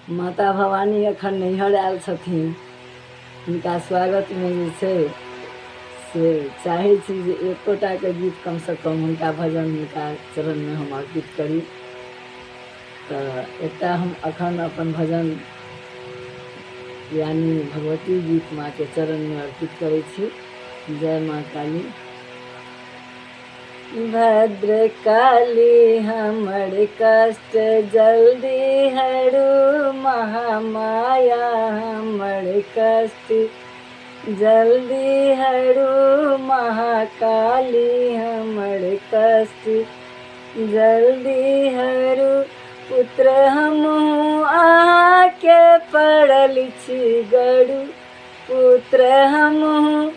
माता भवानी अखन नैहर आयल छथिन। हुनका स्वागत में जे छै से चाहै छी जे एकोटा के गीत कम से कम हुनका भजन हुनका चरण में हम अर्पित करी। तो एकटा हम अखन अपन भजन यानी भगवती गीत माँ के चरण में अर्पित करै छी। जय माँ काली। भद्रकाली हमर कष्ट जल्दी हरू, महामाया हमर कष्ट जल्दी हरू, महाकाली हमर कष्ट जल्दी हरू। पुत्र हमहूँ आके पड़ल छी गरू, पुत्र हमहूँ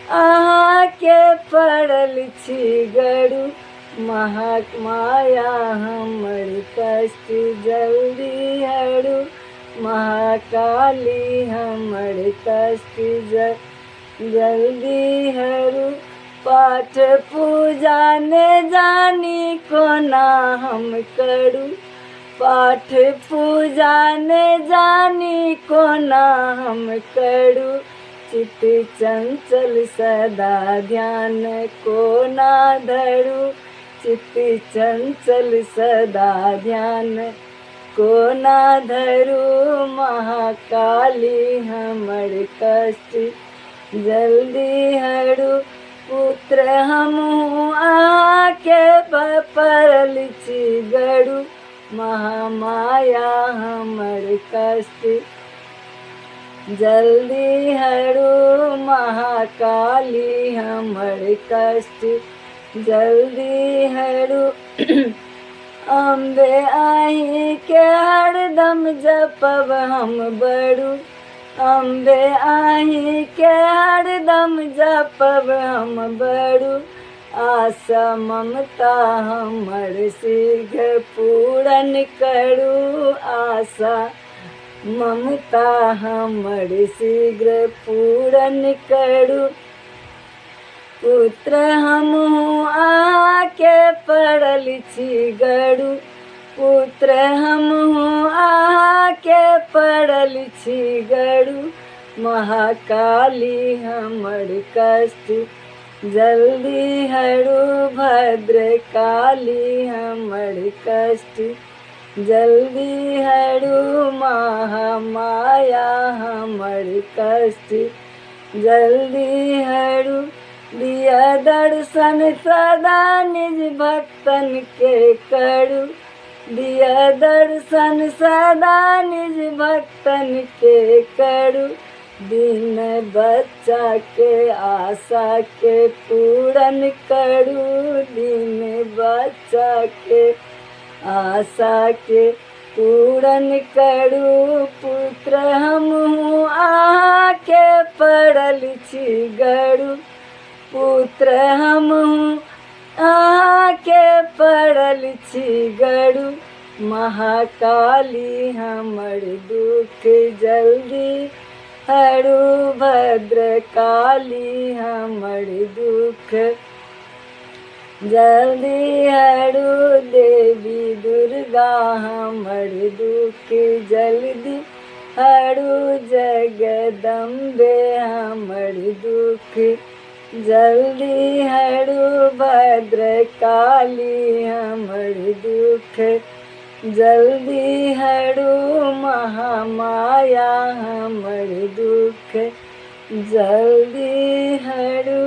आके पड़ल छी गरू, महामाया हमर कष्ट जल्दी हरू, महाकाली हमर कष्ट जल्दी हरू। पाठ पूजा ने जानी कोना हम करू, पाठ पूजा ने जानी कोना हम करू। चित्त चंचल सदा ध्यान कोना धरू, चित्त चंचल सदा ध्यान कोना धरू, महाकाली हमर कष्ट जल्दी हरू। पुत्र हमहूँ आके पड़ल छी गरू, महामाया हमर कष्ट जल्दी हरू, महाकाली हमर कष्ट जल्दी हरू। अम्बे आही के हरदम जपब हम बरू, अम्बे आही के हरदम जपब हम बरू। आशा ममता हमर शीघ्र पूरन करू, आशा ममता हमर शीघ्र पूरन करू। पुत्र हमहूँ आके पड़ल छी गरू, पुत्र हमहूँ आके पड़ल छी गरू, महाकाली हमर कष्ट जल्दी हरू। भद्रकाली हमर कष्ट जल्दी हरू, महामाया हमर कष्ट जल्दी हरू। दिया दर्शन सदा निज भक्तन के करू, दिया दर्शन सदा निज भक्तन के करू। दिन बच्चा के आशा के पूरन करू, दिन बच्चा के आशा के पूरन करू। पुत्र हमहूँ आके पड़ल छी गरू, पुत्र हमहूँ आके पड़ल छी गरू, महाकाली हमर दुख जल्दी हरू। भद्रकाली हमर दुख जल्दी हरू, देवी दुर्गा हमर दुख जल्दी हरू। जगदम्बे हमर दुख जल्दी हरू, भद्रकाली हमर दुख जल्दी हरू, महामाया हमर दुख जल्दी हरू।